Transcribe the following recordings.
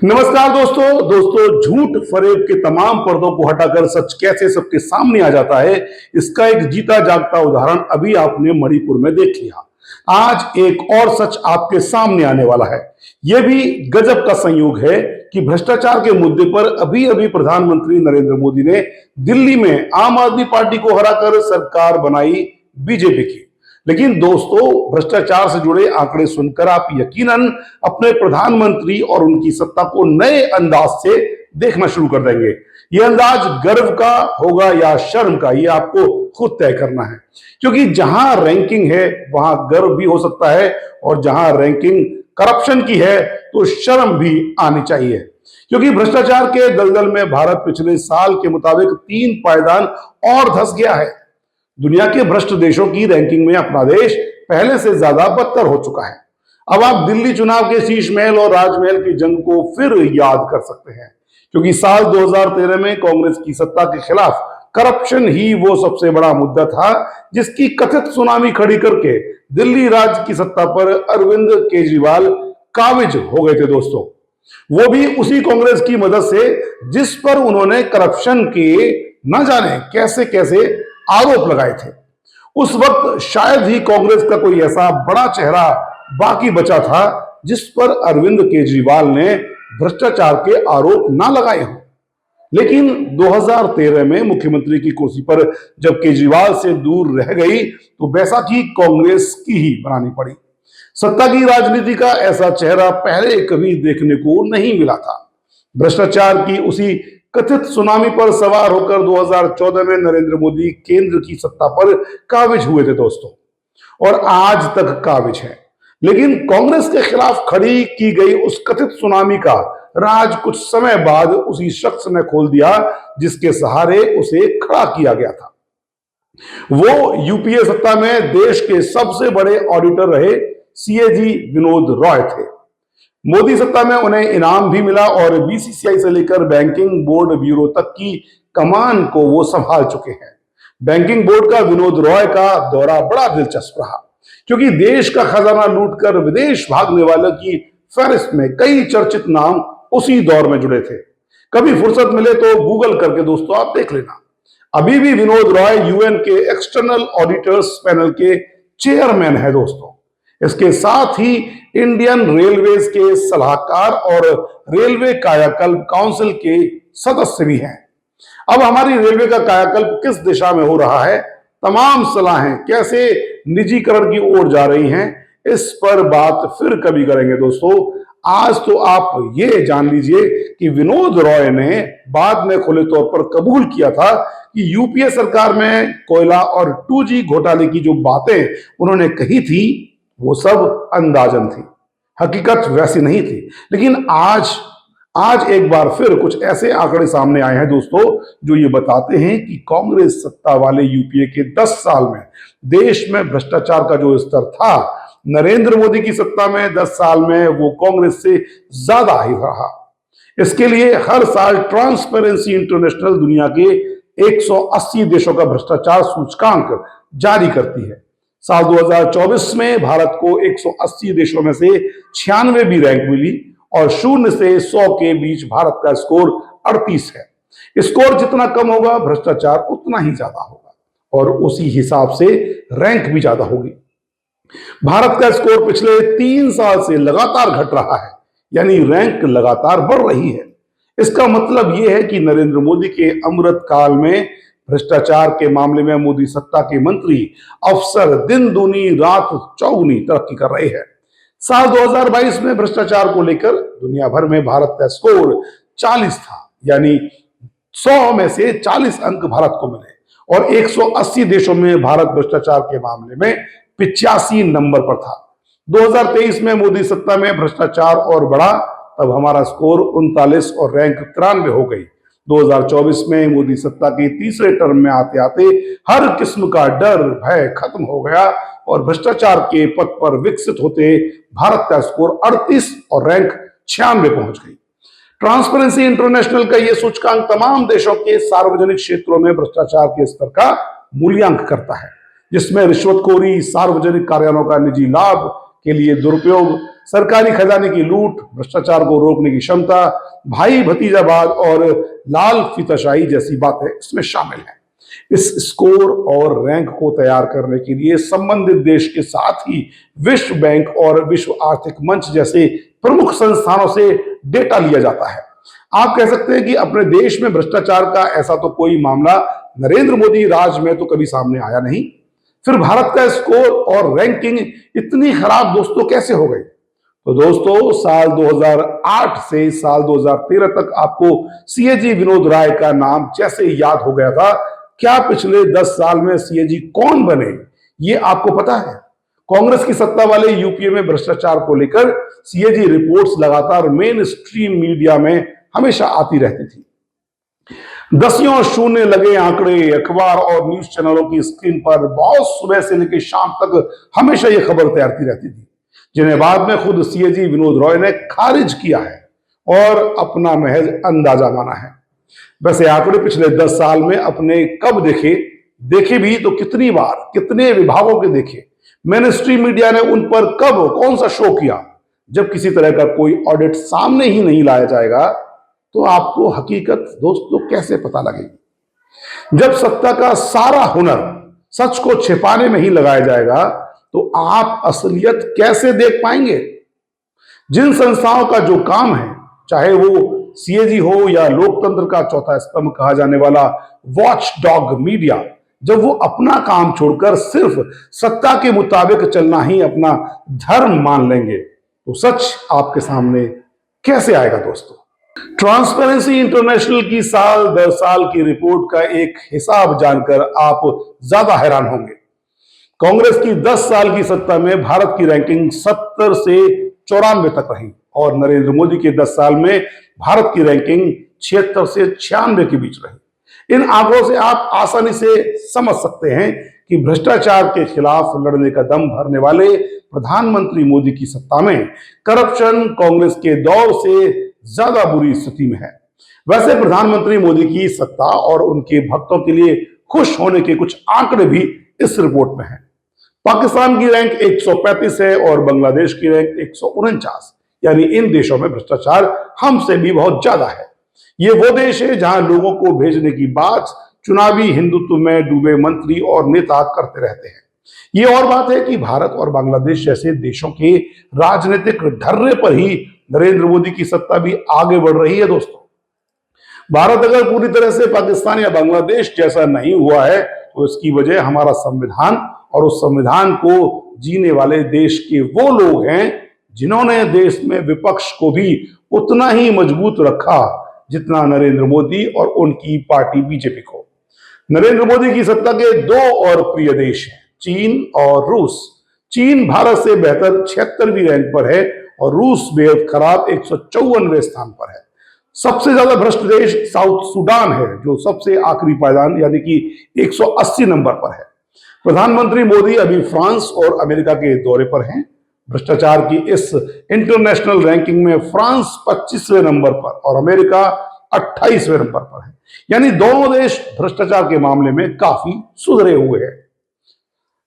नमस्कार दोस्तों झूठ फरेब के तमाम पर्दों को हटाकर सच कैसे सबके सामने आ जाता है, इसका एक जीता जागता उदाहरण अभी आपने मणिपुर में देख लिया। आज एक और सच आपके सामने आने वाला है। यह भी गजब का संयोग है कि भ्रष्टाचार के मुद्दे पर अभी अभी प्रधानमंत्री नरेंद्र मोदी ने दिल्ली में आम आदमी पार्टी को हराकर सरकार बनाई बीजेपी की। लेकिन दोस्तों, भ्रष्टाचार से जुड़े आंकड़े सुनकर आप यकीनन अपने प्रधानमंत्री और उनकी सत्ता को नए अंदाज से देखना शुरू कर देंगे। यह अंदाज गर्व का होगा या शर्म का, यह आपको खुद तय करना है, क्योंकि जहां रैंकिंग है वहां गर्व भी हो सकता है और जहां रैंकिंग करप्शन की है तो शर्म भी आनी चाहिए। क्योंकि भ्रष्टाचार के दलदल में भारत पिछले साल के मुताबिक 3 पायदान और धंस गया है। दुनिया के भ्रष्ट देशों की रैंकिंग में अपना देश पहले से ज्यादा बदतर हो चुका है। अब आप दिल्ली चुनाव के शीश महल और राजमहल की जंग को फिर याद कर सकते हैं, क्योंकि साल 2013 में कांग्रेस की सत्ता के खिलाफ करप्शन ही वो सबसे बड़ा मुद्दा था जिसकी कथित सुनामी खड़ी करके दिल्ली राज्य की सत्ता पर अरविंद केजरीवाल काबिज हो गए थे दोस्तों। वो भी उसी कांग्रेस की मदद से जिस पर उन्होंने करप्शन के न जाने कैसे कैसे आरोप लगाए थे। उस वक्त शायद ही कांग्रेस का कोई ऐसा बड़ा चेहरा बाकी बचा था जिस पर अरविंद केजरीवाल ने भ्रष्टाचार के आरोप ना लगाए हों। लेकिन 2013 में मुख्यमंत्री की कुर्सी पर जब केजरीवाल से दूर रह गई तो बैसाखी कांग्रेस की ही बनानी पड़ी। सत्ता की राजनीति का ऐसा चेहरा पहले कभी देखने को नहीं मिला था। भ्रष्टाचार की उसी कथित सुनामी पर सवार होकर 2014 में नरेंद्र मोदी केंद्र की सत्ता पर काबिज हुए थे दोस्तों, और आज तक काबिज है। लेकिन कांग्रेस के खिलाफ खड़ी की गई उस कथित सुनामी का राज कुछ समय बाद उसी शख्स ने खोल दिया जिसके सहारे उसे खड़ा किया गया था। वो यूपीए सत्ता में देश के सबसे बड़े ऑडिटर रहे सीएजी विनोद रॉय थे। मोदी सत्ता में उन्हें इनाम भी मिला और बीसीसीआई से लेकर बैंकिंग बोर्ड ब्यूरो तक की कमान को वो संभाल चुके हैं। बैंकिंग बोर्ड का विनोद रॉय का दौरा बड़ा दिलचस्प रहा, क्योंकि देश का खजाना लूटकर विदेश भागने वालों की फहरिस्त में कई चर्चित नाम उसी दौर में जुड़े थे। कभी फुर्सत मिले तो गूगल करके दोस्तों आप देख लेना। अभी भी विनोद रॉय यूएन के एक्सटर्नल ऑडिटर्स पैनल के चेयरमैन है दोस्तों। इसके साथ ही इंडियन रेलवेज के सलाहकार और रेलवे कायाकल्प काउंसिल के सदस्य भी हैं। अब हमारी रेलवे का कायाकल्प किस दिशा में हो रहा है, तमाम सलाहें कैसे निजीकरण की ओर जा रही हैं, इस पर बात फिर कभी करेंगे दोस्तों। आज तो आप ये जान लीजिए कि विनोद रॉय ने बाद में खुले तौर पर कबूल किया था कि यूपीए सरकार में कोयला और 2G घोटाले की जो बातें उन्होंने कही थी वो सब अंदाजन थी, हकीकत वैसी नहीं थी। लेकिन आज एक बार फिर कुछ ऐसे आंकड़े सामने आए हैं दोस्तों जो ये बताते हैं कि कांग्रेस सत्ता वाले यूपीए के 10 साल में देश में भ्रष्टाचार का जो स्तर था, नरेंद्र मोदी की सत्ता में 10 साल में वो कांग्रेस से ज्यादा ही रहा। इसके लिए हर साल ट्रांसपेरेंसी इंटरनेशनल दुनिया के 180 देशों का भ्रष्टाचार सूचकांक जारी करती है। साल 2024 में भारत को 180 देशों में से 96वीं रैंक मिली और 0 से 100 के बीच भारत का स्कोर 38 है। स्कोर जितना कम होगा भ्रष्टाचार उतना ही ज्यादा होगा और उसी हिसाब से रैंक भी ज्यादा होगी। भारत का स्कोर पिछले 3 साल से लगातार घट रहा है, यानी रैंक लगातार बढ़ रही है। इसका मतलब यह है कि नरेंद्र मोदी के अमृत काल में भ्रष्टाचार के मामले में मोदी सत्ता के मंत्री अफसर दिन दूनी रात चौगुनी तरक्की कर रहे हैं। साल 2022 में भ्रष्टाचार को लेकर दुनिया भर में भारत का स्कोर 40 था, यानी 100 में से 40 अंक भारत को मिले और 180 देशों में भारत भ्रष्टाचार के मामले में 85 नंबर पर था। 2023 में मोदी सत्ता में भ्रष्टाचार और बढ़ा, तब हमारा स्कोर 39 और रैंक 93 हो गई। 2024 में मोदी सत्ता के तीसरे टर्म में आते आते हर किस्म का डर भय खत्म हो गया और भ्रष्टाचार के पथ पर विकसित होते भारत का स्कोर 38 और रैंक 96 पहुंच गई। ट्रांसपेरेंसी इंटरनेशनल का यह सूचकांक तमाम देशों के सार्वजनिक क्षेत्रों में भ्रष्टाचार के स्तर का मूल्यांकन करता है, जिसमें रिश्वतखोरी, सार्वजनिक कार्यालयों का निजी लाभ, के लिए दुरुपयोग, सरकारी खजाने की लूट, भ्रष्टाचार को रोकने की क्षमता, भाई भतीजावाद और लाल फीताशाही जैसी बातें इसमें शामिल हैं। इस स्कोर और रैंक को तैयार करने के लिए संबंधित देश के साथ ही विश्व बैंक और विश्व आर्थिक मंच जैसे प्रमुख संस्थानों से डेटा लिया जाता है। आप कह सकते हैं कि अपने देश में भ्रष्टाचार का ऐसा तो कोई मामला नरेंद्र मोदी राज में तो कभी सामने आया नहीं। फिर भारत का स्कोर और रैंकिंग इतनी खराब दोस्तों कैसे हो गई? तो दोस्तों साल 2008 से साल 2013 तक आपको सीएजी विनोद राय का नाम जैसे याद हो गया था, क्या पिछले 10 साल में सीएजी कौन बने ये आपको पता है? कांग्रेस की सत्ता वाले यूपीए में भ्रष्टाचार को लेकर सीएजी रिपोर्ट्स लगातार मेन स्ट्रीम मीडिया में हमेशा आती रहती थी। दसियों शून्य लगे आंकड़े अखबार और न्यूज चैनलों की स्क्रीन पर बहुत सुबह से लेकर शाम तक हमेशा यह खबर तैरती रहती थी, जिन्हें बाद में खुद सीएजी विनोद रॉय ने खारिज किया है और अपना महज अंदाजा माना है। वैसे आंकड़े पिछले 10 साल में अपने कब देखे भी तो कितनी बार, कितने विभागों के देखे, मेन स्ट्रीम मीडिया ने उन पर कब कौन सा शो किया? जब किसी तरह का कोई ऑडिट सामने ही नहीं लाया जाएगा तो आपको हकीकत दोस्तों कैसे पता लगेगी? जब सत्ता का सारा हुनर सच को छिपाने में ही लगाया जाएगा तो आप असलियत कैसे देख पाएंगे? जिन संस्थाओं का जो काम है, चाहे वो सीएजी हो या लोकतंत्र का चौथा स्तंभ कहा जाने वाला वॉच डॉग मीडिया, जब वो अपना काम छोड़कर सिर्फ सत्ता के मुताबिक चलना ही अपना धर्म मान लेंगे तो सच आपके सामने कैसे आएगा दोस्तों? ट्रांसपेरेंसी इंटरनेशनल की साल दर साल की रिपोर्ट का एक हिसाब जानकर आप ज्यादा हैरान होंगे। कांग्रेस की 10 साल की सत्ता में भारत की रैंकिंग 70 से 94 तक रही और नरेंद्र मोदी के 10 साल में भारत की रैंकिंग 76 से 96 के बीच रही। इन आंकड़ों से आप आसानी से समझ सकते हैं कि भ्रष्टाचार के खिलाफ लड़ने का दम भरने वाले प्रधानमंत्री मोदी की सत्ता में करप्शन कांग्रेस के दौर से ज्यादा बुरी स्थिति में है। वैसे प्रधानमंत्री मोदी की सत्ता और उनके भक्तों के लिए खुश होने के कुछ आंकड़े भी इस रिपोर्ट में हैं। पाकिस्तान की रैंक 135 है और बांग्लादेश की रैंक 149, यानी इन देशों में भ्रष्टाचार हमसे भी बहुत ज्यादा है। ये वो देश है जहां लोगों को भेजने की बात चुनावी हिंदुत्व में डूबे मंत्री और नेता करते रहते हैं। ये और बात है कि भारत और बांग्लादेश जैसे देशों के राजनीतिक ढर्रे पर ही नरेंद्र मोदी की सत्ता भी आगे बढ़ रही है दोस्तों। भारत अगर पूरी तरह से पाकिस्तान या बांग्लादेश जैसा नहीं हुआ है तो इसकी वजह हमारा संविधान और उस संविधान को जीने वाले देश के वो लोग हैं जिन्होंने देश में विपक्ष को भी उतना ही मजबूत रखा जितना नरेंद्र मोदी और उनकी पार्टी बीजेपी को। नरेंद्र मोदी की सत्ता के दो और प्रिय देश हैं, चीन और रूस। चीन भारत से बेहतर 76वीं रैंक पर है और रूस बेहद खराब 154वें स्थान पर है। सबसे ज्यादा भ्रष्ट देश साउथ सूडान है जो सबसे आखिरी पायदान यानी कि 180 नंबर पर है। प्रधानमंत्री मोदी अभी फ्रांस और अमेरिका के दौरे पर हैं। भ्रष्टाचार की इस इंटरनेशनल रैंकिंग में फ्रांस 25वें नंबर पर और अमेरिका 28वें नंबर पर है, यानी दोनों देश भ्रष्टाचार के मामले में काफी सुधरे हुए हैं।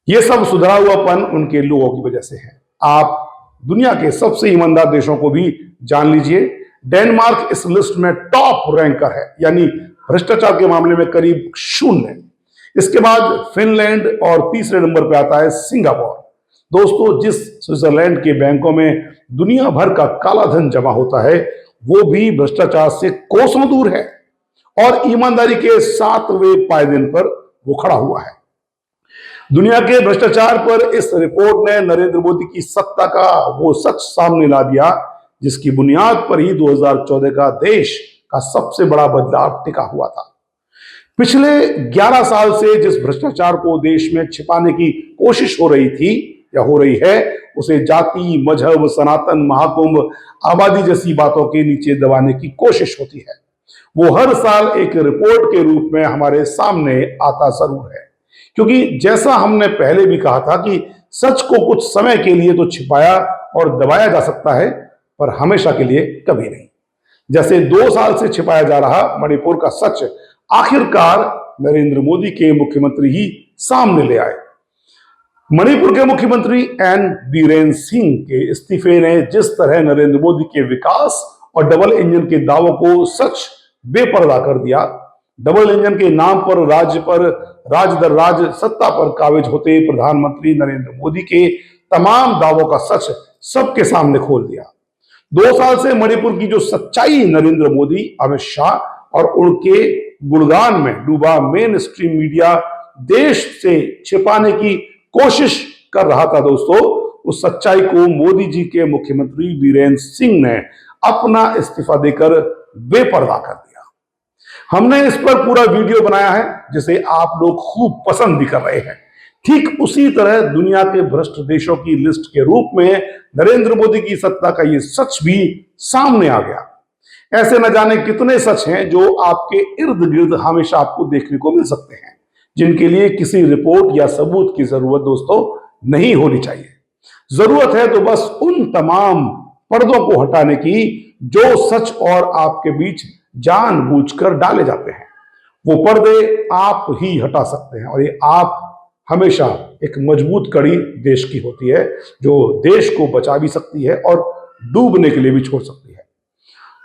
यह सब सुधरा हुआपन उनके लोगों की वजह से है। आप दुनिया के सबसे ईमानदार देशों को भी जान लीजिए। डेनमार्क इस लिस्ट में टॉप रैंकर है, यानी भ्रष्टाचार के मामले में करीब 0। इसके बाद फिनलैंड और तीसरे नंबर पर आता है सिंगापुर। दोस्तों, जिस स्विट्जरलैंड के बैंकों में दुनिया भर का काला धन जमा होता है वो भी भ्रष्टाचार से कोसों दूर है और ईमानदारी के 7वें पायदान पर वो खड़ा हुआ है। दुनिया के भ्रष्टाचार पर इस रिपोर्ट ने नरेंद्र मोदी की सत्ता का वो सच सामने ला दिया जिसकी बुनियाद पर ही 2014 का देश का सबसे बड़ा बदलाव टिका हुआ था। पिछले 11 साल से जिस भ्रष्टाचार को देश में छिपाने की कोशिश हो रही थी या हो रही है उसे जाति, मजहब, सनातन, महाकुंभ, आबादी जैसी बातों के नीचे दबाने की कोशिश होती है, वो हर साल एक रिपोर्ट के रूप में हमारे सामने आता जरूर है। क्योंकि जैसा हमने पहले भी कहा था कि सच को कुछ समय के लिए तो छिपाया और दबाया जा सकता है पर हमेशा के लिए कभी नहीं। जैसे 2 साल से छिपाया जा रहा मणिपुर का सच आखिरकार नरेंद्र मोदी के मुख्यमंत्री ही सामने ले आए। मणिपुर के मुख्यमंत्री एन बीरेन सिंह के इस्तीफे ने जिस तरह नरेंद्र मोदी के विकास और डबल इंजन के दावों को सच बेपर्दा कर दिया। डबल इंजन के नाम पर राज दर राज सत्ता पर काबिज होते प्रधानमंत्री नरेंद्र मोदी के तमाम दावों का सच सबके सामने खोल दिया। 2 साल से मणिपुर की जो सच्चाई नरेंद्र मोदी, अमित शाह और उनके गुणगान में डूबा मेन स्ट्रीम मीडिया देश से छिपाने की कोशिश कर रहा था दोस्तों, उस सच्चाई को मोदी जी के मुख्यमंत्री बीरेन सिंह ने अपना इस्तीफा देकर बेपर्दा कर दिया। हमने इस पर पूरा वीडियो बनाया है जिसे आप लोग खूब पसंद भी कर रहे हैं। ठीक उसी तरह दुनिया के भ्रष्ट देशों की लिस्ट के रूप में नरेंद्र मोदी की सत्ता का ये सच भी सामने आ गया। ऐसे न जाने कितने सच हैं जो आपके इर्द गिर्द हमेशा आपको देखने को मिल सकते हैं, जिनके लिए किसी रिपोर्ट या सबूत की जरूरत दोस्तों नहीं होनी चाहिए। जरूरत है तो बस उन तमाम पर्दों को हटाने की जो सच और आपके बीच जानबूझकर डाले जाते हैं। वो पर्दे आप ही हटा सकते हैं और ये आप हमेशा एक मजबूत कड़ी देश की होती है जो देश को बचा भी सकती है और डूबने के लिए भी छोड़ सकती है।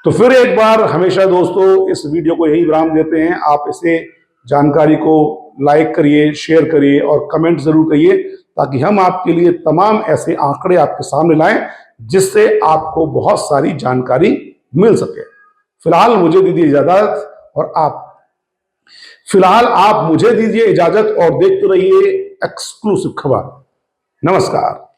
तो फिर एक बार हमेशा दोस्तों इस वीडियो को यही विराम देते हैं। आप इसे जानकारी को लाइक करिए, शेयर करिए और कमेंट जरूर करिए ताकि हम आपके लिए तमाम ऐसे आंकड़े आपके सामने लाएं जिससे आपको बहुत सारी जानकारी मिल सके। फिलहाल आप मुझे दीजिए इजाजत और देखते रहिए एक्सक्लूसिव खबर। नमस्कार।